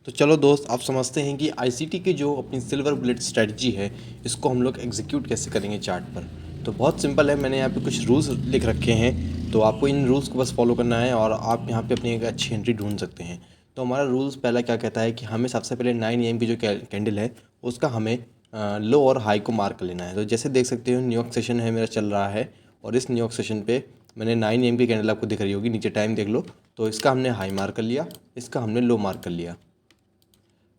तो चलो दोस्त, आप समझते हैं कि आईसीटी की जो अपनी सिल्वर बुलेट स्ट्रेटजी है, इसको हम लोग एग्जीक्यूट कैसे करेंगे चार्ट पर। तो बहुत सिंपल है, मैंने यहाँ पे कुछ रूल्स लिख रखे हैं, तो आपको इन रूल्स को बस फॉलो करना है और आप यहाँ पे अपनी एक अच्छी एंट्री ढूंढ सकते हैं। तो हमारा रूल्स पहला क्या कहता है कि हमें सबसे पहले 9 AM की जो कैंडल है उसका हमें लो और हाई को मार्क कर लेना है। तो जैसे देख सकते हो न्यूयॉर्क सेशन है मेरा चल रहा है, और इस न्यूयॉर्क सेशन पे मैंने 9 AM की कैंडल आपको दिख रही होगी, नीचे टाइम देख लो। तो इसका हमने हाई मार्क कर लिया, इसका हमने लो मार्क कर लिया।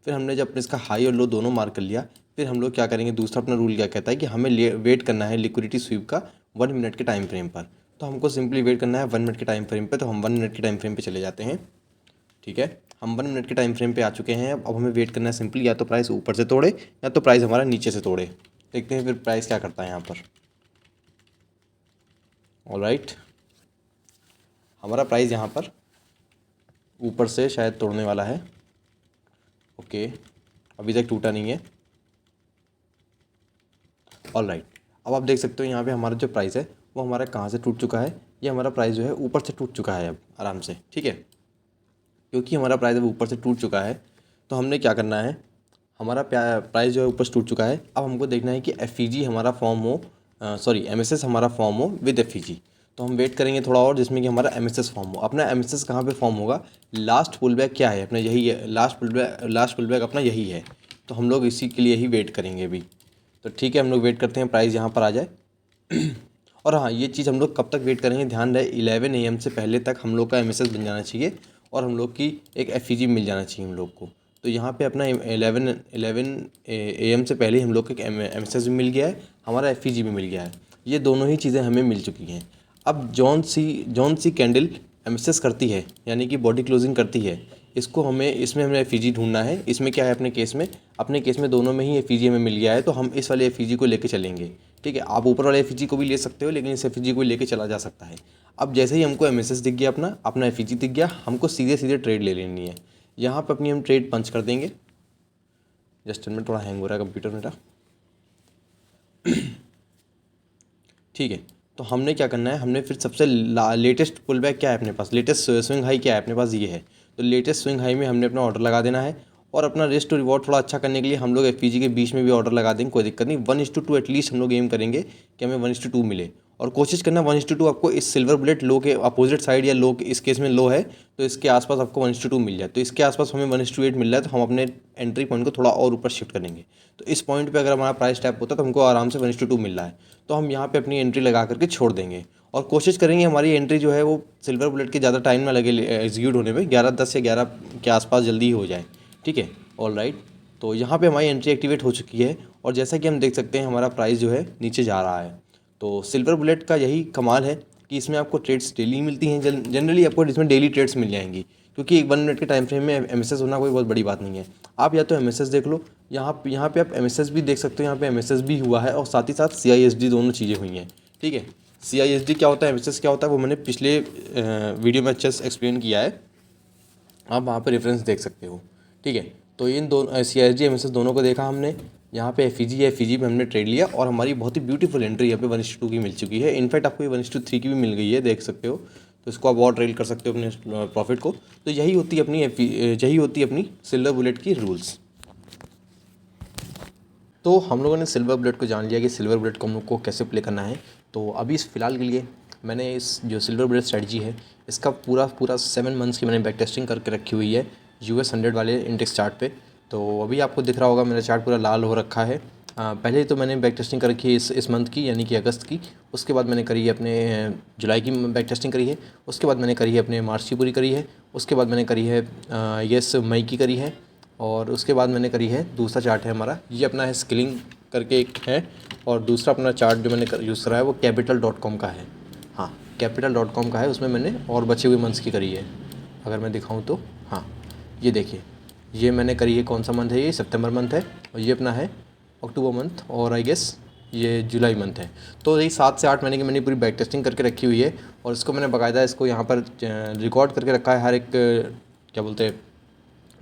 फिर हमने जब इसका हाई और लो दोनों मार्क कर लिया, फिर हम लोग क्या करेंगे, दूसरा अपना रूल क्या कहता है कि हमें वेट करना है लिक्विडिटी स्वीप का 1 मिनट के टाइम फ्रेम पर। तो हमको सिंपली वेट करना है 1 मिनट के टाइम फ्रेम पे। तो हम 1 मिनट के टाइम फ्रेम पे चले जाते हैं। ठीक है, हम 1 मिनट के टाइम फ्रेम पे आ चुके हैं। अब हमें वेट करना है सिंपली, या तो प्राइस ऊपर से तोड़े या तो प्राइस हमारा नीचे से तोड़े। देखते हैं फिर प्राइस क्या करता है यहाँ पर। ऑलराइट, हमारा प्राइस यहाँ पर ऊपर से शायद तोड़ने वाला है। ओके, अभी तक टूटा नहीं है। ऑलराइट, अब आप देख सकते हो यहाँ पे हमारा जो प्राइस है वो हमारा कहाँ से टूट चुका है। ये हमारा प्राइस जो है ऊपर से टूट चुका है अब आराम से। ठीक है, क्योंकि हमारा प्राइस अब ऊपर से टूट चुका है, तो हमने क्या करना है, हमारा प्राइस जो है ऊपर से टूट चुका है। अब हमको देखना है कि एफ हमारा फॉर्म हो, सॉरी एम हमारा फॉर्म हो विद एफ। तो हम वेट करेंगे थोड़ा और, जिसमें कि हमारा एम फॉर्म हो। अपना एम कहाँ पे फॉर्म होगा, लास्ट पुल बैक क्या है अपना, यही है लास्ट पुल बैक अपना यही है। तो हम लोग इसी के लिए ही वेट करेंगे अभी। तो ठीक है, हम लोग वेट करते हैं प्राइस यहाँ पर आ जाए। और हाँ, ये चीज़ हम लोग कब तक वेट करेंगे, ध्यान रहे 11 AM से पहले तक हम लोग का एम बन जाना चाहिए और हम लोग की एक एफ मिल जाना चाहिए हम लोग को। तो यहाँ पे अपना 11 AM से पहले हम लोग को एक एम भी मिल गया है, हमारा एफ भी मिल गया है। ये दोनों ही चीज़ें हमें मिल चुकी हैं। अब जौन सी कैंडल एम करती है, यानी कि बॉडी क्लोजिंग करती है, इसको इसमें हमें एफ ढूंढना है। इसमें क्या है, अपने केस में दोनों में ही एफ हमें मिल गया है, तो हम इस वाले एफ को लेके चलेंगे। ठीक है, आप ऊपर वाले एफ को भी ले सकते हो, लेकिन इस एफ को लेके चला जा सकता है। अब जैसे ही हमको एम दिख गया, अपना अपना एफ दिख गया, हमको सीधे सीधे ट्रेड ले लेनी है। यहाँ पर अपनी हम ट्रेड पंच कर देंगे। जस्ट में थोड़ा हैंग हो रहा है कंप्यूटर मेरा। ठीक है, तो हमने क्या करना है, हमने फिर सबसे लेटेस्ट पुल बैक क्या है अपने पास, लेटेस्ट स्विंग हाई क्या है अपने पास, ये है। तो लेटेस्ट स्विंग हाई में हमने अपना ऑर्डर लगा देना है, और अपना रिस्क टू रिवॉर्ड थोड़ा अच्छा करने के लिए हम लोग एफ के बीच में भी ऑर्डर लगा देंगे, कोई दिक्कत नहीं। 1:2 एटलीस्ट हम लोग एम करेंगे कि हमें 1:2 मिले, और कोशिश करना 1:2 आपको इस सिल्वर बुलेट लो के अपोजिट साइड, या लो इस केस में लो है तो इसके आसपास आपको 1:2 मिल जाए। तो इसके आसपास हमें 1:8 मिल रहा है, तो हम अपने एंट्री पॉइंट को थोड़ा और ऊपर शिफ्ट करेंगे। तो इस पॉइंट पे अगर हमारा प्राइस टैप होता है तो हमको आराम से 1:2 मिल रहा है, तो हम यहाँ पे अपनी एंट्री लगा करके छोड़ देंगे। और कोशिश करेंगे हमारी एंट्री जो है वो सिल्वर बुलेट के ज़्यादा टाइम ना लगे एग्जीक्यूट होने में, 11:10 या 11 के आसपास जल्दी ही हो जाए। ठीक है, ऑल राइट। तो यहाँ पे हमारी एंट्री एक्टिवेट हो चुकी है, और जैसा कि हम देख सकते हैं हमारा प्राइस जो है नीचे जा रहा है। तो सिल्वर बुलेट का यही कमाल है कि इसमें आपको ट्रेड्स डेली मिलती हैं। जनरली आपको इसमें डेली ट्रेड्स मिल जाएंगी, क्योंकि एक 1 मिनट के टाइम फ्रेम में एम होना कोई बहुत बड़ी बात नहीं है। आप या तो एम देख लो, यहाँ पे आप एम भी देख सकते हो, यहाँ पे एम भी हुआ है, और साथ ही साथ CISD दोनों चीज़ें हुई हैं। ठीक है, CISD क्या होता है, एम क्या होता है, वो मैंने पिछले वीडियो में अच्छे से एक्सप्लेन किया है, आप वहाँ पे रेफरेंस देख सकते हो। ठीक है, तो इन दोनों CISD एम दोनों को देखा हमने। यहाँ पे एफ पे हमने ट्रेड लिया, और हमारी बहुत ही ब्यूटीफुल एंट्री यहाँ पे 1:2 की मिल चुकी है। इनफैक्ट आपको ये 1:3 की भी मिल गई है, देख सकते हो। तो इसको आप और ट्रेड कर सकते हो अपने प्रॉफिट को। तो यही होती है अपनी सिल्वर बुलेट की रूल्स। तो हम लोगों ने सिल्वर बुलेट को जान लिया कि सिल्वर बुलेट को हम लोग को कैसे प्ले करना है। तो अभी इस फ़िलहाल के लिए मैंने इस जो सिल्वर बुलेट स्ट्रेटजी है, इसका पूरा 7 मंथ्स की मैंने बैक टेस्टिंग करके रखी हुई है US 100 वाले इंडेक्स चार्ट पे। तो अभी आपको दिख रहा होगा मेरा चार्ट पूरा लाल हो रखा है। पहले तो मैंने बैक टेस्टिंग कर रखी है इस मंथ की, यानी कि अगस्त की। उसके बाद मैंने करी है अपने जुलाई की बैक टेस्टिंग करी है। उसके बाद मैंने करी है अपने मार्च की पूरी करी है। उसके बाद मैंने करी है मई की करी है। और उसके बाद मैंने करी है, दूसरा चार्ट है हमारा, ये अपना है स्किलिंग करके एक है। और दूसरा अपना चार्ट जो मैंने यूज़ करा है वो capital.com का है। हाँ, capital.com का है, उसमें मैंने और बचे हुए मंथ्स की करी है। अगर मैं दिखाऊं तो हाँ, ये देखिए, ये मैंने करी है, कौन सा मंथ है, ये सितंबर मंथ है, और ये अपना है अक्टूबर मंथ, और आई गेस ये जुलाई मंथ है। तो यही 7 से 8 महीने की मैंने पूरी बैक टेस्टिंग करके रखी हुई है, और इसको मैंने बाकायदा इसको यहाँ पर रिकॉर्ड करके रखा है, हर एक क्या बोलते हैं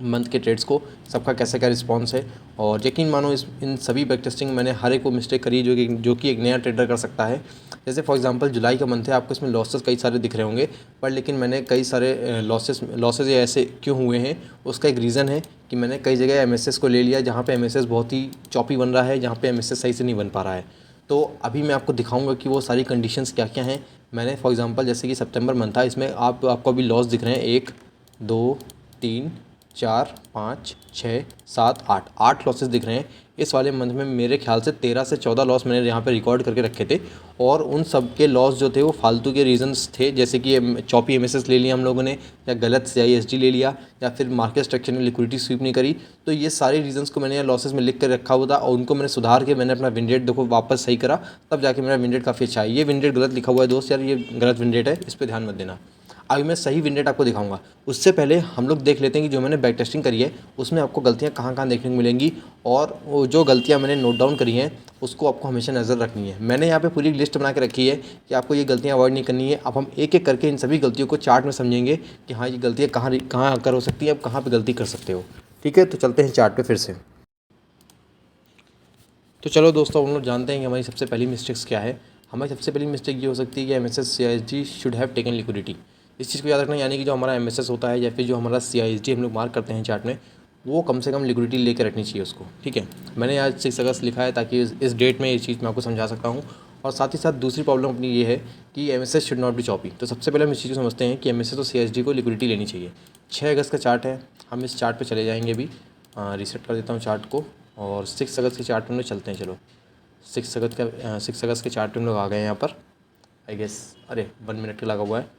मंथ के ट्रेड्स को, सबका कैसा क्या रिस्पांस है। और यकीन मानो इन सभी बैक टेस्टिंग मैंने हर एक को मिस्टेक करी जो कि एक नया ट्रेडर कर सकता है। जैसे फॉर एग्जांपल जुलाई का मंथ है, आपको इसमें लॉसेस कई सारे दिख रहे होंगे, पर लेकिन मैंने कई सारे लॉसेस ये ऐसे क्यों हुए हैं, उसका एक रीज़न है कि मैंने कई जगह एमएसएस को ले लिया जहाँ पे एमएसएस बहुत ही चॉपी बन रहा है, जहाँ पे एमएसएस सही से नहीं बन पा रहा है। तो अभी मैं आपको दिखाऊंगा कि वो सारी कंडीशंस क्या क्या हैं। मैंने फॉर एग्जांपल जैसे कि सितंबर मंथ था, इसमें आपको अभी लॉस दिख रहे हैं 1 2 3 4 5 6 7 8 लॉसेस दिख रहे हैं। इस वाले मंथ में मेरे ख्याल से 13 से 14 लॉस मैंने यहाँ पे रिकॉर्ड करके रखे थे, और उन सब के लॉस जो थे वो फालतू के रीजंस थे, जैसे कि चॉपी एमएसएस ले लिया हम लोगों ने, या गलत सीआईएसडी ले लिया, या फिर मार्केट स्ट्रक्चर में लिक्विडिटी स्वीप नहीं करी। तो ये सारे रीजंस को मैंने लॉसेस में लिख कर रखा हुआ था, और उनको मैंने सुधार के मैंने अपना विन रेट देखो वापस सही करा, तब जाके मेरा विन रेट काफ़ी अच्छा है। ये विन रेट गलत लिखा हुआ है दोस्त, यार ये गलत विन रेट है, इस पर ध्यान मत देना। अभी मैं सही विन रेट आपको दिखाऊंगा, उससे पहले हम लोग देख लेते हैं कि जो मैंने बैक टेस्टिंग करी है उसमें आपको गलतियां कहाँ कहाँ देखने को मिलेंगी, और वो जो गलतियां मैंने नोट डाउन करी हैं उसको आपको हमेशा नज़र रखनी है। मैंने यहाँ पे पूरी लिस्ट बना के रखी है कि आपको ये गलतियां अवॉइड नहीं करनी है। अब हम एक एक करके इन सभी गलतियों को चार्ट में समझेंगे कि हाँ ये गलतियाँ कहाँ कहाँ कर हो सकती है, अब कहाँ पर गलती कर सकते हो। ठीक है, तो चलते हैं चार्ट पर फिर से। तो चलो दोस्तों, हम लोग जानते हैं कि हमारी सबसे पहली मिस्टेक्स क्या है। हमारी सबसे पहली मिस्टेक ये हो सकती है कि MSS CISD should have taken liquidity. इस चीज़ को याद रखना, यानी कि जो हमारा एमएसएस होता है या फिर जो हमारा सीआईएसडी हम लोग मार्क करते हैं चार्ट में, वो कम से कम लिक्विडिटी लेकर रखनी चाहिए उसको। ठीक है, मैंने आज 6 अगस्त लिखा है ताकि इस डेट में ये चीज़ मैं आपको समझा सकता हूँ। और साथ ही साथ दूसरी प्रॉब्लम अपनी ये है कि MSS should not be choppy. तो सबसे पहले हम इस चीज़ को समझते हैं कि एमएसएस और सीआईएसडी को लिक्विडिटी लेनी चाहिए। 6 अगस्त का चार्ट है, हम इस चार्ट पर चले जाएंगे अभी। रीसेट कर देता हूँ चार्ट को, और 6 अगस्त के चार्ट में हम लोग चलते हैं। चलो 6 अगस्त के चार्ट पे हम लोग आ गए हैं यहाँ पर। आई गेस अरे 1 मिनट का लगा हुआ है,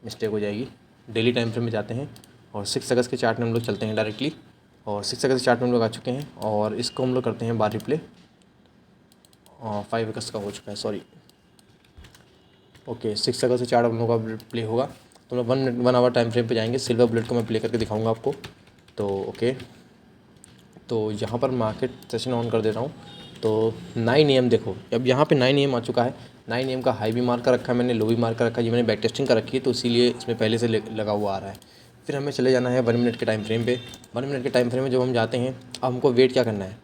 मिस्टेक हो जाएगी। डेली टाइम फ्रेम में जाते हैं और 6 अगस्त के चार्ट में हम लोग चलते हैं डायरेक्टली, और 6 अगस्त के चार्ट में हम लोग आ चुके हैं, और इसको हम लोग करते हैं बार रिप्ले। 5 अगस्त का हो चुका है, सॉरी। ओके, 6 अगस्त के चार्ट हम लोग का प्ले होगा, तो हम लोग 1 आवर टाइम फ्रेम पे जाएंगे। सिल्वर बुलेट को मैं प्ले करके दिखाऊंगा आपको। तो ओके, तो यहाँ पर मार्केट सेशन ऑन कर देता हूँ। तो 9 AM देखो, अब यहाँ पे 9 AM आ चुका है। 9 AM का हाई भी मार्क कर रखा है मैंने, लो भी मार्क कर रखा है। ये मैंने बैक टेस्टिंग कर रखी है, तो इसीलिए इसमें पहले से लगा हुआ आ रहा है। फिर हमें चले जाना है 1 मिनट के टाइम फ्रेम पे। 1 मिनट के टाइम फ्रेम में जब हम जाते हैं, अब हमको वेट क्या करना है,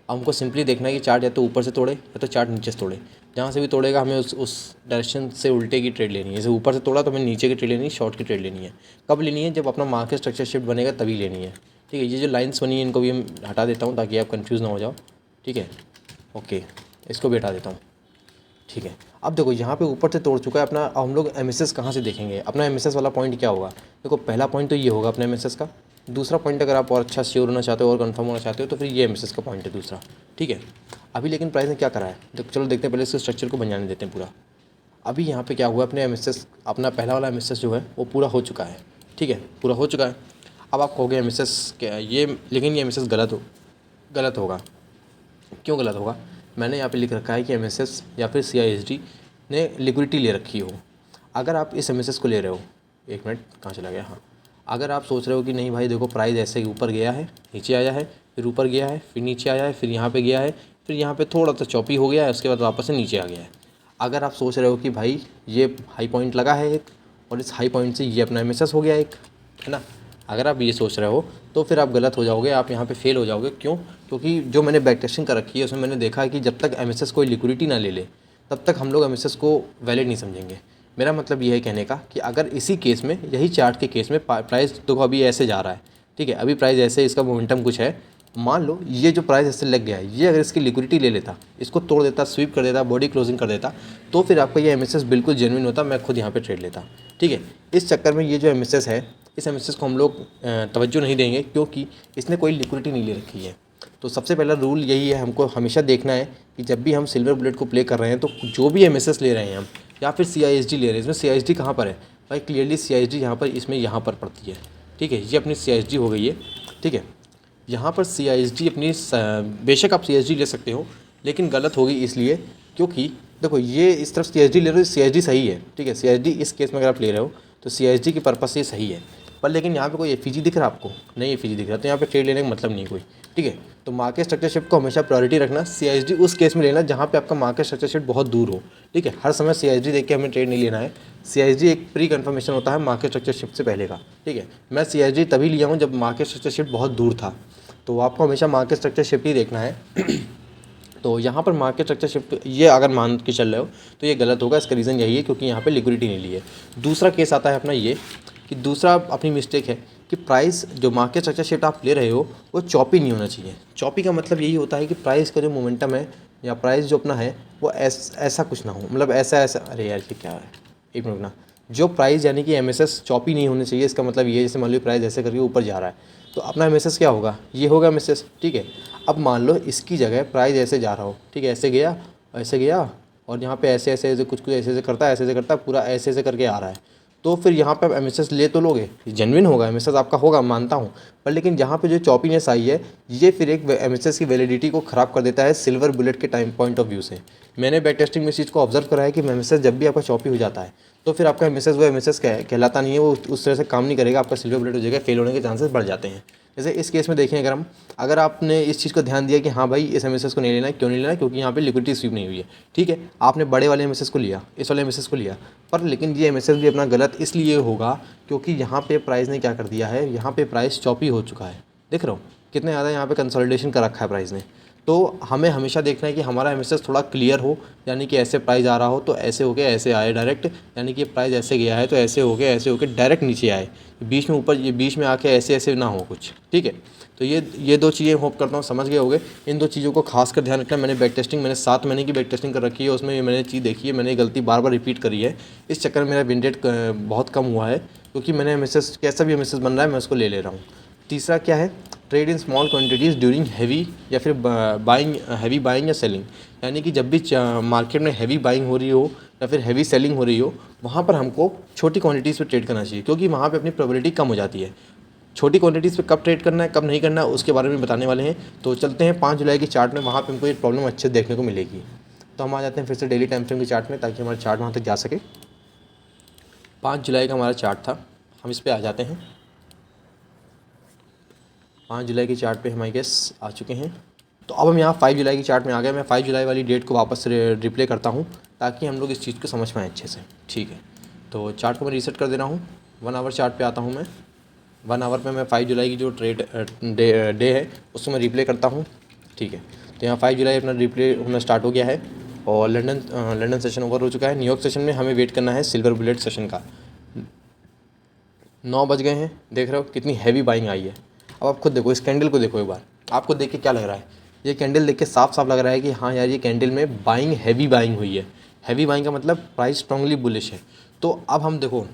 अब हमको सिंपली देखना है कि चार्ट या तो ऊपर से तोड़े या तो चार्ट नीचे से तोड़े। जहाँ से भी तोड़ेगा हमें उस डायरेक्शन से उल्टे की ट्रेड लेनी है। जैसे ऊपर से तोड़ा तो हमें नीचे की ट्रेड लेनी है, शॉर्ट की ट्रेड लेनी है। कब लेनी है, जब अपना मार्केट स्ट्रक्चर शिफ्ट बनेगा तभी लेनी है। ठीक है, ये जो लाइन्स बनी है इनको भी हम हटा देता हूँ ताकि आप कंफ्यूज ना हो जाओ। ठीक है, ओके, इसको भी हटा देता हूँ। ठीक है, अब देखो यहाँ पे ऊपर से तोड़ चुका है अपना। अब हम लोग एमएसएस कहाँ से देखेंगे, अपना एमएसएस वाला पॉइंट क्या होगा। देखो पहला पॉइंट तो ये होगा अपना एमएसएस का। दूसरा पॉइंट अगर आप और अच्छा श्योर होना चाहते हो और कंफर्म होना चाहते हो तो फिर ये एमएसएस का पॉइंट है दूसरा। ठीक है, अभी लेकिन प्राइस ने क्या करा है, देखो चलो देखते हैं, पहले इसके स्ट्रक्चर को बन जाने देते हैं पूरा। अभी यहाँ पे क्या हुआ, अपने एमएसएस अपना पहला वाला एमएसएस जो है वो पूरा हो चुका है। ठीक है, पूरा हो चुका है। अब आप कहोगे एमएसएस क्या ये, लेकिन ये एमएसएस गलत होगा। क्यों गलत होगा, मैंने यहाँ पे लिख रखा है कि एमएसएस या फिर सीआईएसडी ने लिक्विडिटी ले रखी हो। अगर आप इस एमएसएस को ले रहे हो, 1 मिनट कहाँ चला गया, हाँ, अगर आप सोच रहे हो कि नहीं भाई देखो प्राइस ऐसे ही ऊपर गया है, नीचे आया है, फिर ऊपर गया है, फिर नीचे आया है, फिर यहाँ पे गया है, फिर यहाँ पे थोड़ा सा चॉपी हो गया है, उसके बाद वापस से नीचे आ गया है। अगर आप सोच रहे हो कि भाई ये हाई पॉइंट लगा है एक, और इस हाई पॉइंट से ये अपना एमएसएस हो गया एक, है ना, अगर आप ये सोच रहे हो तो फिर आप गलत हो जाओगे, आप यहाँ पे फेल हो जाओगे। क्यों, क्योंकि जो मैंने बैक टेस्टिंग कर रखी है उसमें मैंने देखा है कि जब तक एमएसएस कोई लिक्विडिटी ना ले ले तब तक हम लोग एमएसएस को वैलिड नहीं समझेंगे। मेरा मतलब ये है कहने का कि अगर इसी केस में, यही चार्ट के केस में प्राइस देखो अभी ऐसे जा रहा है, ठीक है, अभी प्राइस ऐसे, इसका मोमेंटम कुछ है, मान लो ये जो प्राइस ऐसे लग गया है, ये अगर इसकी लिक्विडिटी ले लेता, इसको तोड़ देता, स्वीप कर देता, बॉडी क्लोजिंग कर देता, तो फिर आपका ये एमएसएस बिल्कुल जेन्युइन होता, मैं खुद यहाँ पे ट्रेड लेता। ठीक है, इस चक्कर में ये जो एमएसएस है, इस एमएसएस को हम लोग तवज्जो नहीं देंगे क्योंकि इसने कोई लिक्विडिटी नहीं ले रखी है। तो सबसे पहला रूल यही है, हमको हमेशा देखना है कि जब भी हम सिल्वर बुलेट को प्ले कर रहे हैं तो जो भी एमएसएस ले रहे हैं हम, या फिर सीआईएसडी ले रहे हैं, इसमें सीआईएसडी कहाँ पर है भाई, क्लियरली सीआईएसडी यहाँ पर, इसमें यहाँ पर पड़ती है। ठीक है, ये अपनी सीआईएसडी हो गई है। ठीक है, यहाँ पर सीआईएसडी अपनी, बेशक आप सीआईएसडी ले सकते हो लेकिन गलत होगी इसलिए क्योंकि देखो ये इस तरफ सीआईएसडी ले रहे हो, सीआईएसडी सही है। ठीक है, सीआईएसडी इस केस में अगर आप ले रहे हो तो सीआईएसडी की पर्पस ये सही है, पर लेकिन यहाँ पे कोई एफईजी दिख रहा है आपको? नहीं एफईजी दिख रहा, तो यहाँ पे ट्रेड लेने का मतलब नहीं कोई, ठीक है। तो मार्केट स्ट्रक्चर शिफ्ट को हमेशा प्रायोरिटी रखना। सीआईएसडी उस केस में लेना जहाँ पे आपका मार्केट स्ट्रक्चर शिफ्ट बहुत दूर हो, ठीक है। हर समय सीआईएसडी देख के हमें ट्रेड नहीं लेना है। सीआईएसडी एक प्री कन्फर्मेशन होता है मार्केट स्ट्रक्चर शिफ्ट से पहले का, ठीक है। मैं सीआईएसडी तभी लिया हूँ जब मार्केट स्ट्रक्चर शिफ्ट बहुत दूर था, तो आपको हमेशा मार्केट स्ट्रक्चर शिफ्ट ही देखना है। तो यहाँ पर मार्केट स्ट्रक्चर शिफ्ट ये अगर मान के चल रहे हो तो ये गलत होगा। इसका रीज़न यही है क्योंकि यहाँ पे लिक्विडिटी नहीं ली है। दूसरा केस आता है अपना ये कि दूसरा अपनी मिस्टेक है कि प्राइस जो मार्केट स्ट्रक्चर शिफ्ट आप ले रहे हो वो चॉपी नहीं होना चाहिए। चॉपी का मतलब यही होता है कि प्राइस का जो मोमेंटम है या प्राइस जो अपना है वो ऐसा कुछ ना हो, मतलब ऐसा अरे यार ये क्या है, एक मिनट ना। जो प्राइस यानी कि एमएसएस चॉपी नहीं होने चाहिए। इसका मतलब ये जैसे मान लो प्राइस ऐसे करके ऊपर जा रहा है तो अपना एमएसएस क्या होगा, ये होगा एमएसएस, ठीक है। अब मान लो इसकी जगह प्राइस ऐसे जा रहा हो, ठीक है, ऐसे गया और यहाँ पे ऐसे ऐसे कुछ ऐसे ऐसे करता है, ऐसे ऐसे करता है, पूरा ऐसे ऐसे करके आ रहा है, तो फिर यहाँ पे आप एमएसएस ले तो लोगे, जेन्युइन होगा, एमएसएस आपका होगा, मानता हूँ। पर लेकिन जहाँ पे जो चॉपीनेस आई है ये फिर एक एमएसएस की वैलिडिटी को ख़राब कर देता है सिल्वर बुलेट के टाइम पॉइंट ऑफ व्यू से। मैंने बैक टेस्टिंग में इस चीज़ को ऑब्जर्व करा है कि एमएसएस जब भी आपका चॉपी हो जाता है तो फिर आपका एमएसएस वो एमएसएस कहलाता नहीं है, वो उस तरह से काम नहीं करेगा, आपका सिल्वर बुलेट हो जाएगा, फेल होने के चांसेस बढ़ जाते हैं। जैसे इस केस में देखें अगर आपने इस चीज़ को ध्यान दिया कि हाँ भाई इस एमएसएस को नहीं लेना है, क्यों नहीं लेना है, क्योंकि यहाँ पे लिक्विडिटी स्वीप नहीं हुई है, ठीक है। आपने बड़े वाले एमएसएस को लिया, इस वाले एमएसएस को लिया, पर लेकिन ये एमएसएस भी अपना गलत इसलिए होगा क्योंकि यहाँ पे प्राइस ने क्या कर दिया है, यहाँ पे प्राइस चॉपी हो चुका है। देख रहा हूँ कितने ज़्यादा यहाँ पे कंसोलिडेशन कर रखा है प्राइस ने। तो हमें हमेशा देखना है कि हमारा एमएसएस थोड़ा क्लियर हो, यानी कि ऐसे प्राइस आ रहा हो तो ऐसे होके ऐसे आए डायरेक्ट, यानी कि प्राइस ऐसे गया है तो ऐसे होके डायरेक्ट नीचे आए, बीच में ऊपर, ये बीच में आके ऐसे ऐसे ना हो कुछ, ठीक है। तो ये दो चीज़ें होप करता हूँ समझ गए होंगे। इन दो चीज़ों को खास कर ध्यान रखना। मैंने बैक टेस्टिंग, मैंने 7 महीने की बैक टेस्टिंग कर रखी है, उसमें मैंने चीज़ देखी है, मैंने गलती बार बार रिपीट करी है। इस चक्कर में मेरा विन रेट बहुत कम हुआ है क्योंकि मैंने एमएसएस कैसा भी एमएसएस बन रहा है मैं उसको ले रहा हूँ। तीसरा क्या है, trade in small quantities during heavy या फिर हैवी बाइंग या सेलिंग, यानी कि जब भी मार्केट में हैवी बाइंग हो रही हो या फिर हैवी सेलिंग हो रही हो वहाँ पर हमको छोटी क्वांटिटीज़ पे ट्रेड करना चाहिए क्योंकि वहाँ पे अपनी प्रोबेबिलिटी कम हो जाती है। छोटी क्वांटिटीज़ पे कब ट्रेड करना है कब नहीं करना है उसके बारे में बताने वाले हैं। तो चलते हैं 5 जुलाई की चार्ट में, वहाँ पे हमको ये प्रॉब्लम अच्छे से देखने को मिलेगी। तो हम आ जाते हैं फिर से डेली टाइम फ्रेम की चार्ट में ताकि हमारा चार्ट वहाँ तक जा सके। 5 जुलाई का हमारा चार्ट था, हम इस पर आ जाते हैं। 5 जुलाई की चार्ट पे हमारे गेस आ चुके हैं। तो अब हम यहाँ 5 जुलाई की चार्ट में आ गए। मैं 5 जुलाई वाली डेट को वापस रिप्ले करता हूँ ताकि हम लोग इस चीज़ को समझ पाएँ अच्छे से, ठीक है। तो चार्ट को मैं रीसेट कर दे रहा हूँ। 1 आवर चार्ट पे आता हूँ मैं। 1 आवर पे मैं 5 जुलाई की जो ट्रेड डे है उसको मैं रिप्ले करता हूँ, ठीक है। तो यहाँ 5 जुलाई अपना रिप्ले होना स्टार्ट हो गया है और लंदन सेशन ओवर हो चुका है। न्यूयॉर्क सेशन में हमें वेट करना है सिल्वर बुलेट सेशन का। 9 बज गए हैं, देख रहे हो कितनी हैवी बाइंग आई है। अब आप खुद देखो, इस कैंडल को देखो एक बार, आपको देख के क्या लग रहा है? ये कैंडल देख के साफ साफ लग रहा है कि हाँ यार ये कैंडल में बाइंग हैवी बाइंग हुई है। हैवी बाइंग का मतलब प्राइस स्ट्रांगली बुलिश है। तो अब हम देखो,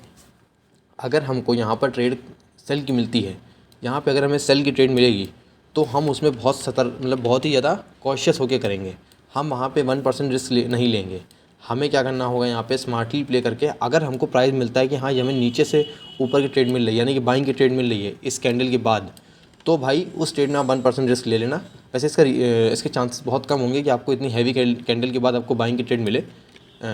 अगर हमको यहाँ पर ट्रेड सेल की मिलती है, यहाँ पे अगर हमें सेल की ट्रेड मिलेगी तो हम उसमें बहुत सतर्क, मतलब बहुत ही ज़्यादा कॉशियस होकर करेंगे। हम वहाँ पे 1% रिस्क नहीं लेंगे। हमें क्या करना होगा, यहाँ पे स्मार्टली प्ले करके अगर हमको प्राइस मिलता है कि हाँ ये हमें नीचे से ऊपर की ट्रेड मिल रही है, यानी कि बाइंग की ट्रेड मिल रही है इस कैंडल के बाद, तो भाई उस ट्रेड में आप 1% रिस्क ले लेना। वैसे इसके चांसेस बहुत कम होंगे कि आपको इतनी हैवी कैंडल के बाद आपको बाइंग की ट्रेड मिले।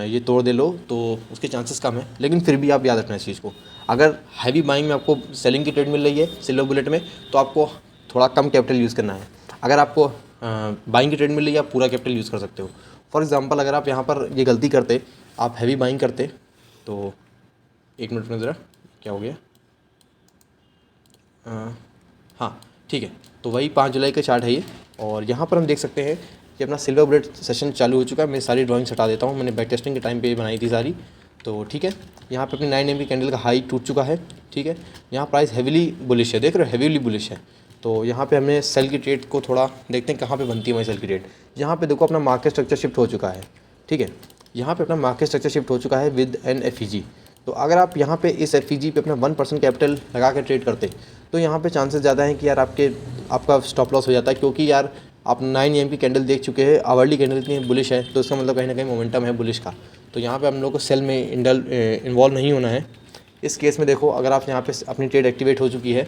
ये तोड़ दे लो तो उसके चांसेस कम है, लेकिन फिर भी आप याद रखना इस चीज़ को। अगर हैवी बाइंग में आपको सेलिंग की ट्रेड मिल रही है सिल्वर बुलेट में तो आपको थोड़ा कम कैपिटल यूज़ करना है। अगर आपको बाइंग की ट्रेड मिल रही है आप पूरा कैपिटल यूज़ कर सकते हो। फॉर एग्जांपल अगर आप यहाँ पर ये गलती करते, आप हैवी बाइंग करते, तो 1 मिनट में ज़रा क्या हो गया, हाँ ठीक है। तो वही 5 जुलाई का चार्ट है ये, और यहाँ पर हम देख सकते हैं कि अपना सिल्वर बुलेट सेशन चालू हो चुका है। मैं सारी ड्राइंग्स हटा देता हूँ, मैंने बैक टेस्टिंग के टाइम पे बनाई थी सारी। तो ठीक है, यहाँ पे अपनी 9 एम कैंडल का हाई टूट चुका है, ठीक है। यहाँ प्राइस हेवीली बुलिश है, देख रहे हो हेवीली बुलिश है। तो यहाँ पे हमें सेल की ट्रेड को थोड़ा देखते हैं कहाँ पे बनती है हमारी सेल की ट्रेड। यहाँ पे देखो अपना मार्केट स्ट्रक्चर शिफ्ट हो चुका है, ठीक है। यहाँ पे अपना मार्केट स्ट्रक्चर शिफ्ट हो चुका है विद एन एफईजी। तो अगर आप यहाँ पे इस एफईजी पे अपना 1% कैपिटल लगा के ट्रेड करते तो यहाँ पे चांसेस ज़्यादा हैं कि यार आपका स्टॉप लॉस हो जाता है, क्योंकि यार आप 9 AM की कैंडल देख चुके हैं, आवरली कैंडल इतनी बुलिश है, तो इसका मतलब कहीं ना कहीं मोमेंटम है बुलिश का। तो यहाँ पे हम लोग को सेल में इन्वॉल्व नहीं होना है। इस केस में देखो, अगर आप यहाँ पे अपनी ट्रेड एक्टिवेट हो चुकी है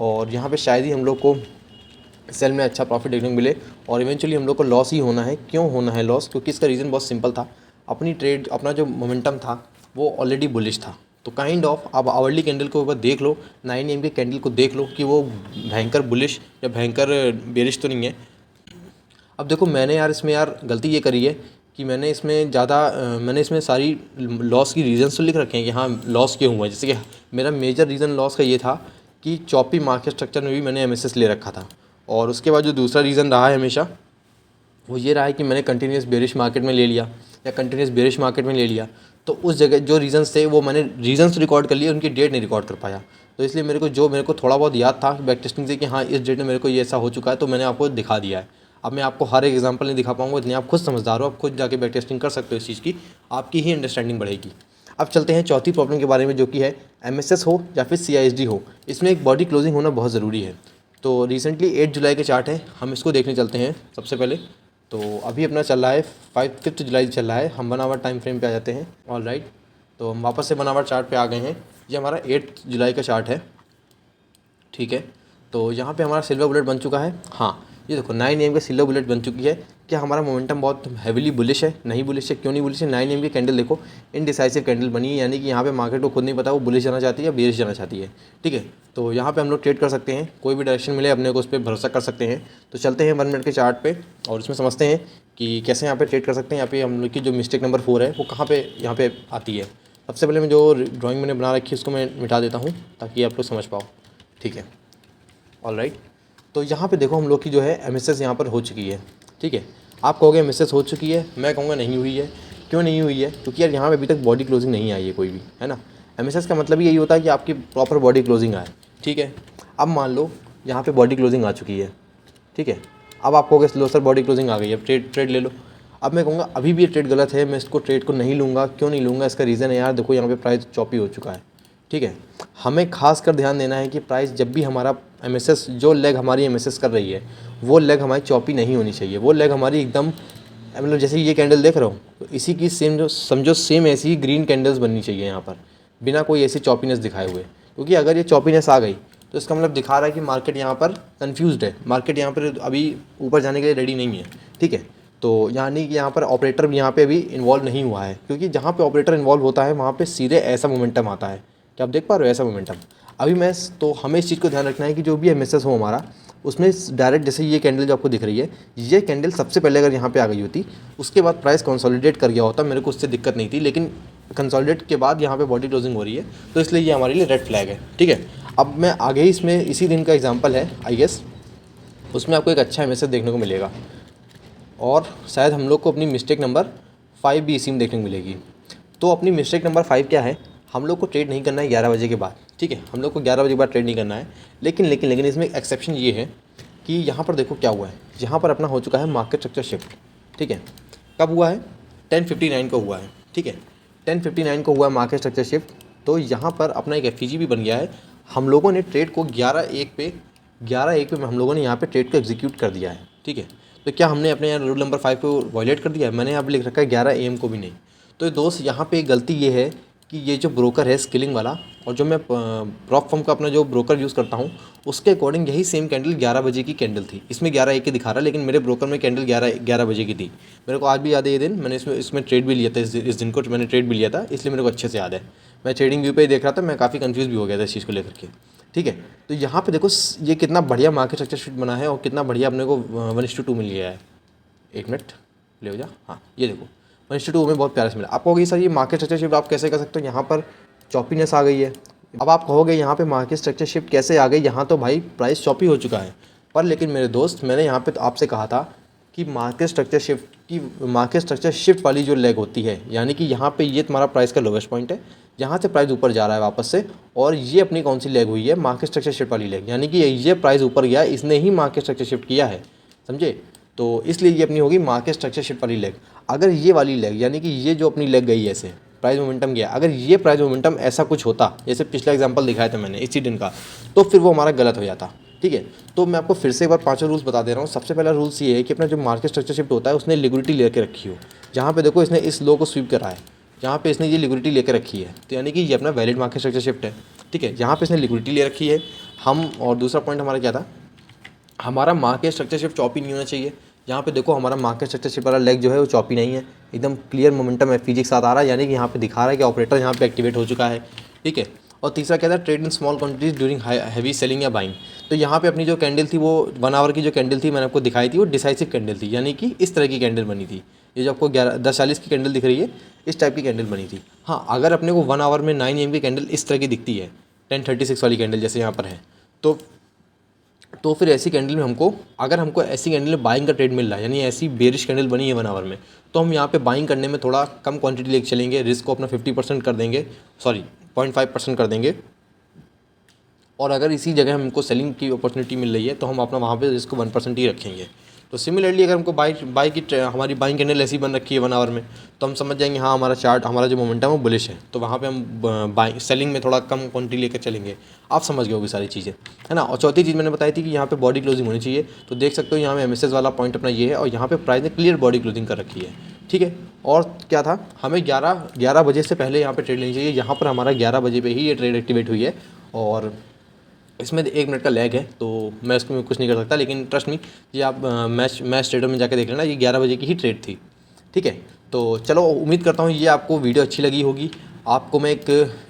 और यहाँ पे शायद ही हम लोग को सेल में अच्छा प्रॉफिट देखने को मिले और इवेंचुअली हम लोग को लॉस ही होना है। क्यों होना है लॉस? क्योंकि इसका रीज़न बहुत सिंपल था, अपनी ट्रेड, अपना जो मोमेंटम था वो ऑलरेडी बुलिश था, तो काइंड ऑफ आप आवरली कैंडल को ऊपर देख लो, 9 AM के कैंडल को देख लो कि वो भयंकर बुलिश या भयंकर बेरिश तो नहीं है। अब देखो मैंने यार इसमें यार गलती ये करी है कि मैंने इसमें सारी लॉस की रीज़न्स तो लिख रखे हैं कि हाँ लॉस क्यों हुआ है। जैसे कि मेरा मेजर रीज़न लॉस का ये था कि चॉपी मार्केट स्ट्रक्चर में भी मैंने MSS ले रखा था, और उसके बाद जो दूसरा रीज़न रहा है हमेशा वो ये रहा है कि मैंने कंटिन्यूस बेरिश मार्केट में ले लिया या कंटिन्यूस बेरिश मार्केट में ले लिया। तो उस जगह जो रीज़न्स थे वो मैंने रीज़न्स रिकॉर्ड कर लिए, उनकी डेट नहीं रिकॉर्ड कर पाया। तो इसलिए मेरे को थोड़ा बहुत याद था बैक टेस्टिंग से कि हाँ इस डेट में मेरे को ये ऐसा हो चुका है, तो मैंने आपको दिखा दिया है। अब मैं आपको हर एक एग्जांपल नहीं दिखा पाऊंगा, इतने आप खुद समझदार हो, आप खुद जाके बैक टेस्टिंग कर सकते हो इस चीज़ की, आपकी ही अंडरस्टैंडिंग बढ़ेगी। अब चलते हैं चौथी प्रॉब्लम के बारे में, जो कि है MSS हो या फिर CISD हो, इसमें एक बॉडी क्लोजिंग होना बहुत ज़रूरी है। तो रिसेंटली 8 जुलाई के चार्ट है, हम इसको देखने चलते हैं सबसे पहले। तो अभी अपना चल रहा है 5 जुलाई चल रहा है, हम 1 आवर टाइम फ्रेम पे आ जाते हैं। ऑल राइट, तो हम वापस से 1 आवर चार्ट पे आ गए हैं। ये हमारा 8 जुलाई का चार्ट है, ठीक है। तो यहाँ पे हमारा सिल्वर बुलेट बन चुका है। हाँ ये देखो 9 AM का सिल्वर बुलेट बन चुकी है। क्या हमारा मोमेंटम बहुत हैविली बुलिश है? नहीं बुलिश है। क्यों नहीं बुलिश है? 9 AM की कैंडल देखो इनडिसाइसिव कैंडल बनी है, यानी कि यहाँ पे मार्केट को खुद नहीं पता वो बुलिश जाना चाहती है या बेरिश जाना चाहती है, ठीक है। तो यहाँ पे हम लोग ट्रेड कर सकते हैं, कोई भी डायरेक्शन मिले अपने को उस पर भरोसा कर सकते हैं। तो चलते हैं 1 मिनट के चार्ट पे और इसमें समझते हैं कि कैसे यहाँ पे ट्रेड कर सकते हैं। यहाँ पे हम लोग की जो मिस्टेक नंबर 4 है वो कहाँ पे यहाँ पे आती है। सबसे पहले मैं जो ड्राइंग मैंने बना रखी है उसको मैं मिटा देता हूँ ताकि आप लोग समझ पाओ, ठीक है। ऑल राइट, तो यहाँ पे देखो हम लोग की जो है MSS यहाँ पर हो चुकी है, ठीक है। आप कहोगे MSS हो चुकी है, मैं कहूँगा नहीं हुई है। क्यों नहीं हुई है? क्योंकि यार यहाँ पे अभी तक बॉडी क्लोजिंग नहीं आई है कोई भी, है ना। MSS का मतलब यही होता है कि आपकी प्रॉपर बॉडी क्लोजिंग आए, ठीक है। अब मान लो यहाँ पे बॉडी क्लोजिंग आ चुकी है, ठीक है। अब आप कहोगे लो सर बॉडी क्लोजिंग आ गई है, ट्रेड ले लो। अब मैं कहूँगा अभी भी ये ट्रेड गलत है, मैं इसको ट्रेड को नहीं लूँगा। क्यों नहीं लूँगा? इसका रीज़न है यार देखो यहाँ पे प्राइस चॉपी हो चुका है, ठीक है। हमें खास कर ध्यान देना है कि प्राइस जब भी हमारा MSS जो लेग हमारी MSS कर रही है वो लेग हमारी चॉपी नहीं होनी चाहिए। वो लेग हमारी एकदम मतलब जैसे ये कैंडल देख रहा हूँ तो इसी की सेम जो समझो सेम ऐसी ही ग्रीन कैंडल्स बननी चाहिए यहाँ पर, बिना कोई ऐसी चॉपीनेस दिखाए हुए। क्योंकि अगर ये चॉपीनेस आ गई तो इसका मतलब दिखा रहा है कि मार्केट यहाँ पर कन्फ्यूज़ड है, मार्केट यहाँ पर अभी ऊपर जाने के लिए रेडी नहीं है, ठीक है। तो यानी कि यहाँ पर ऑपरेटर भी यहाँ पे अभी इन्वॉल्व नहीं हुआ है, क्योंकि जहाँ पे ऑपरेटर इन्वॉल्व होता है वहाँ पे सीधे ऐसा मोमेंटम आता है। क्या आप देख पा रहे हो ऐसा मोमेंटम? अभी मैं तो हमें इस चीज़ को ध्यान रखना है कि जो भी MSS हो हमारा उसमें डायरेक्ट जैसे ये कैंडल जो आपको दिख रही है, ये कैंडल सबसे पहले अगर यहाँ पे आ गई होती उसके बाद प्राइस कंसोलिडेट कर गया होता, मेरे को उससे दिक्कत नहीं थी। लेकिन कंसोलिडेट के बाद यहाँ पे बॉडी क्लोजिंग हो रही है तो इसलिए ये हमारे लिए रेड फ्लैग है, ठीक है। अब मैं आगे ही इसमें इसी दिन का एग्जाम्पल है आई गेस, उसमें आपको एक अच्छा MSS देखने को मिलेगा और शायद हम लोग को अपनी मिस्टेक नंबर 5 भी इसी में देखने को मिलेगी। तो अपनी मिस्टेक नंबर 5 क्या है? हम लोग को ट्रेड नहीं करना है 11 बजे के बाद, ठीक है। हम लोग को 11 बजे के बाद ट्रेड नहीं करना है। लेकिन इसमें एक एक्सेप्शन ये है कि यहाँ पर देखो क्या हुआ है, यहाँ पर अपना हो चुका है मार्केट स्ट्रक्चर शिफ्ट, ठीक है। कब हुआ है? 10:59 को हुआ है, ठीक है। 10:59 को हुआ है मार्केट स्ट्रक्चर शिफ्ट। तो यहाँ पर अपना एक FEG भी बन गया है। हम लोगों ने ट्रेड को 11:01 पे हम लोगों ने यहाँ पे ट्रेड को एग्जीक्यूट कर दिया है, ठीक है। तो क्या हमने अपने यहाँ रूल नंबर 5 को वायलेट कर दिया है? मैंने यहाँ पे लिख रखा है 11 AM को भी नहीं। तो दोस्त यहाँ पे गलती ये है कि ये जो ब्रोकर है स्किलिंग वाला और जो मैं प्रॉप फर्म का अपना जो ब्रोकर यूज़ करता हूँ उसके अकॉर्डिंग यही सेम कैंडल 11 बजे की कैंडल थी। इसमें 11:01 के दिखा रहा है लेकिन मेरे ब्रोकर में कैंडल 11 बजे की थी। मेरे को आज भी याद है ये दिन, मैंने इसमें ट्रेड भी लिया था, इस दिन को मैंने ट्रेड भी लिया था, इसलिए मेरे को अच्छे से याद है। मैं ट्रेडिंग व्यू पे ही देख रहा था, मैं काफ़ी कन्फ्यूज़ भी हो गया था इस चीज़ को लेकर के, ठीक है। तो यहाँ पे देखो ये कितना बढ़िया मार्केट स्ट्रक्चर शीट बना है और कितना बढ़िया अपने को 1:2 मिल गया है। 1 मिनट ले हो जा, हाँ ये देखो 1:2 में बहुत प्यारा से मिला। आप कहोगे सर ये मार्केट स्ट्रक्चर शिफ्ट आप कैसे कर सकते हो? यहाँ पर चॉपीनेस आ गई है। अब आप कहोगे यहाँ पे मार्केट स्ट्रक्चर शिफ्ट कैसे आ गई? यहाँ तो भाई प्राइस चॉपी हो चुका है। पर लेकिन मेरे दोस्त मैंने यहाँ पे तो आपसे कहा था कि मार्केट स्ट्रक्चर शिफ्ट वाली जो लेग होती है, यानी कि यहाँ पे ये तुम्हारा प्राइस का लोवेस्ट पॉइंट है, यहाँ से प्राइस ऊपर जा रहा है वापस से, और ये अपनी कौन सी लेग हुई है? मार्केट स्ट्रक्चर शिफ्ट वाली लेग, यानी कि ये प्राइस ऊपर गया, इसने ही मार्केट स्ट्रक्चर शिफ्ट किया है, समझे। तो इसलिए ये अपनी होगी मार्केट स्ट्रक्चर शिफ्ट वाली लेग। अगर ये वाली लेग यानी कि ये जो अपनी लेग गई ऐसे प्राइस मोमेंटम गया, अगर ये प्राइस मोमेंटम ऐसा कुछ होता जैसे पिछला एग्जांपल दिखाया था मैंने इसी दिन का, तो फिर वो हमारा गलत हो जाता, ठीक है। तो मैं आपको फिर से एक बार 5 रूल्स बता दे रहा हूँ। सबसे पहला रूल्स ये है कि अपना जो मार्केट स्ट्रक्चर शिफ्ट होता है उसने लिक्विडिटी लेकर रखी हो। जहाँ पे देखो इसने इस लो को स्वीप करा है, जहाँ पे इसने ये लिक्विडिटी लेकर रखी है, तो यानी कि ये अपना वैलिड मार्केट स्ट्रक्चर शिफ्ट है, ठीक है। यहाँ पे इसने लिक्विडिटी ले रखी है और दूसरा पॉइंट हमारा क्या था? हमारा मार्केट स्ट्रक्चर शिफ्ट चॉपी नहीं होना चाहिए। यहाँ पे देखो हमारा मार्केट स्ट्रक्चर शिफ्ट वाला लेग जो है वो चॉपी नहीं है, एकदम क्लियर मोमेंटम FEG के साथ आ रहा है, यानी कि यहाँ पे दिखा रहा है कि ऑपरेटर यहाँ पे एक्टिवेट हो चुका है, ठीक है। और तीसरा क्या था, trade in small quantities during heavy selling या बाइंग। तो यहाँ पे अपनी जो कैंडल थी वो 1 आवर की जो कैंडल थी मैंने आपको दिखाई थी, वो डिसाइसिव कैंडल थी, यानी कि इस तरह की कैंडल बनी थी। ये जो आपको 10:40 की कैंडल दिख रही है, इस टाइप की कैंडल बनी थी। हाँ, अगर अपने को 1 आवर में 9 AM की कैंडल इस तरह की दिखती है, 10:36 वाली कैंडल जैसे यहाँ पर है, तो फिर ऐसी कैंडल में अगर हमको ऐसी कैंडल में बाइंग का ट्रेड मिल रहा है, यानी ऐसी बेरिश कैंडल बनी है 1 आवर में, तो हम यहाँ पे बाइंग करने में थोड़ा कम क्वांटिटी लेके चलेंगे, रिस्क को अपना 50% कर देंगे, 0.5% कर देंगे। और अगर इसी जगह हमको सेलिंग की अपॉर्चुनिटी मिल रही है तो हम अपना वहाँ पे रिस्क को 1% ही रखेंगे। तो सिमिलरली अगर हमको हमारी बाइंग कैंडल ऐसी बन रखी है 1 आवर में, तो हम समझ जाएंगे हाँ हमारा जो मोमेंटम है वो बुलिश है, तो वहाँ पे हम सेलिंग में थोड़ा कम क्वांटिटी लेकर चलेंगे। आप समझ गए होगी सारी चीज़ें, है ना। और चौथी चीज़ मैंने बताई थी कि यहाँ पे बॉडी क्लोजिंग होनी चाहिए। तो देख सकते हो यहाँ पे MSS वाला पॉइंट अपना ये है, और यहाँ पे प्राइस ने क्लियर बॉडी क्लोजिंग कर रखी है, ठीक है। और क्या था, हमें 11 बजे से पहले यहाँ पे ट्रेड लेनी चाहिए। यहाँ पर हमारा 11 बजे पे ही ये ट्रेड एक्टिवेट हुई है, और इसमें 1 मिनट का लैग है, तो मैं इसमें कुछ नहीं कर सकता। लेकिन ट्रस्ट मी, ये आप मैच ट्रेडर में जाकर देख लेना, ये 11 बजे की ही ट्रेड थी, ठीक है। तो चलो, उम्मीद करता हूँ ये आपको वीडियो अच्छी लगी होगी। आपको मैं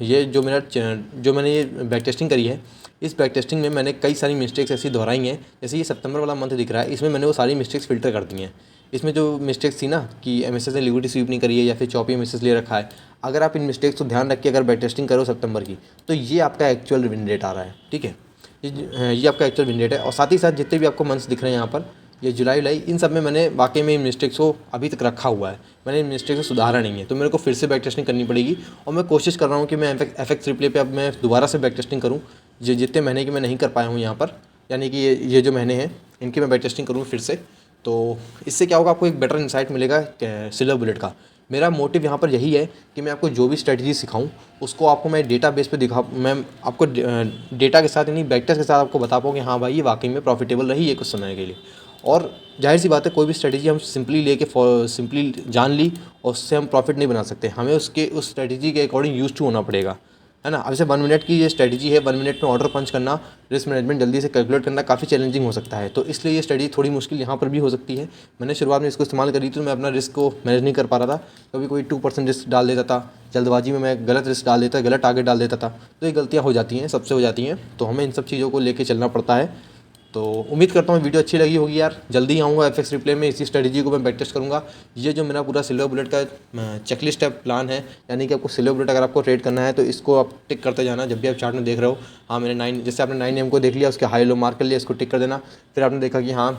ये जो मैंने ये बैक टेस्टिंग करी है, इस बैक टेस्टिंग में मैंने कई सारी मिस्टेक्स ऐसी दोहराई हैं। जैसे ये सितंबर वाला मंथ दिख रहा है, इसमें मैंने वो सारी मिस्टेक्स फ़िल्टर कर दी हैं। इसमें जो मिस्टेक्स थी ना कि MSS ने लिक्विडिटी स्वीप नहीं करी है या फिर चॉपी MSS ले रखा है, अगर आप इन मिस्टेक्स को ध्यान रख के अगर बैक टेस्टिंग करो सितंबर की, तो ये आपका एक्चुअल विन रेट आ रहा है, ठीक है। ये आपका एक्चुअल विन रेट है। और साथ ही साथ जितने भी आपको मंथ्स दिख रहे हैं यहाँ पर, ये जुलाई, इन सब में मैंने वाकई में इन मिस्टेक्स को अभी तक रखा हुआ है, मैंने इन मिस्टेक्स को सुधारा नहीं है। तो मेरे को फिर से बैक टेस्टिंग करनी पड़ेगी, और मैं कोशिश कर रहा हूँ कि मैं FX रिप्ले पे अब मैं दोबारा से बैक टेस्टिंग करूँ। जितने महीने की मैं नहीं कर पाया हूँ यहाँ पर, यानी कि ये जो महीने हैं इनकी मैं बैक टेस्टिंग करूँ फिर से। तो इससे क्या होगा, आपको एक बेटर इंसाइट मिलेगा सिल्वर बुलेट का। मेरा मोटिव यहाँ पर यही है कि मैं आपको जो भी स्ट्रेटजी सिखाऊं उसको आपको मैं डेटा बेस पे मैं आपको डेटा के साथ, यानी बैक टेस्ट के साथ आपको बता पाऊँ कि हाँ भाई ये वाकई में प्रॉफिटेबल रही है कुछ समय के लिए। और जाहिर सी बात है, कोई भी स्ट्रेटजी हम सिंपली जान ली और उससे हम प्रॉफिट नहीं बना सकते, हमें उस स्ट्रेटजी के अकॉर्डिंग यूज टू होना पड़ेगा, है ना। अब जैसे 1 मिनट की ये स्ट्रेटजी है, 1 मिनट में ऑर्डर पंच करना, रिस्क मैनेजमेंट जल्दी से कैलकुलेट करना काफ़ी चैलेंजिंग हो सकता है। तो इसलिए ये स्ट्रेटजी थोड़ी मुश्किल यहाँ पर भी हो सकती है। मैंने शुरुआत में इसको इस्तेमाल करी तो मैं अपना रिस्क को मैनेज नहीं कर पा रहा था, कभी कोई 2% रिस्क डाल देता था, जल्दबाजी में मैं गलत रिस्क डाल देता, गलत टारगेट डाल देता था। तो ये गलतियाँ हो जाती हैं, सबसे हो जाती हैं। तो हमें इन सब चीज़ों को लेके चलना पड़ता है। तो उम्मीद करता हूँ वीडियो अच्छी लगी होगी यार। जल्दी आऊँगा FX रिप्ले में, इसी स्ट्रेटजी को मैं बैक टेस्ट करूँगा। ये जो मेरा पूरा सिल्वर बुलेट का चेकलिस्ट है, प्लान है, यानी कि आपको सिल्वर बुलेट अगर आपको ट्रेड करना है तो इसको आप टिक करते जाना। जब भी आप चार्ट में देख रहे हो, हाँ मैंने जैसे आपने 9 AM को देख लिया, उसके हाई लो मार्क कर लिया, इसको टिक कर देना। फिर आपने देखा कि हाँ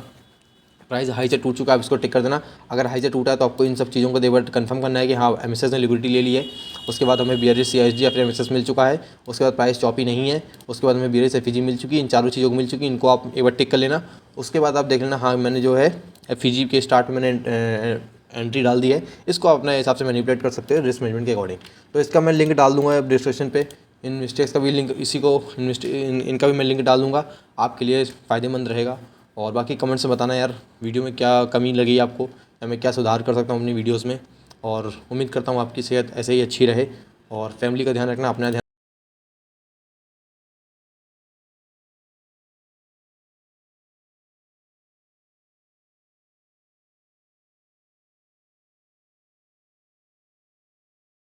प्राइस हाई से टूट चुका है, आप इसको टिक कर देना। अगर हाई से टूटा है तो आपको इन सब चीज़ों को देवर कन्फर्म करना है कि हाँ MSS ने लिक्विडिटी ले ली है। उसके बाद हमें BRS CSG या फिर MSS मिल चुका है। उसके बाद प्राइस चॉपी नहीं है। उसके बाद हमें BRS FEG मिल चुकी है। इन चारों चीज़ों को मिल चुकी है, इनको आप एक बार टिक कर लेना। उसके बाद आप देख लेना, हाँ मैंने जो है FEG के स्टार्ट में मैंने एंट्री डाल दी है, इसको आप अपने हिसाब से मैनिपुलेट कर सकते हैं रिस्क मैनेजमेंट के अकॉर्डिंग। तो इसका मैं लिंक डाल दूँगा डिस्क्रिप्शन पे, इन मिस्टेक्स का भी लिंक, इनका भी मैं लिंक डाल दूँगा, आपके लिए फ़ायदेमंद रहेगा। और बाकी कमेंट्स में बताना यार वीडियो में क्या कमी लगी आपको, या मैं क्या सुधार कर सकता हूँ अपनी वीडियोस में। और उम्मीद करता हूँ आपकी सेहत ऐसे ही अच्छी रहे, और फैमिली का ध्यान रखना, अपना ध्यान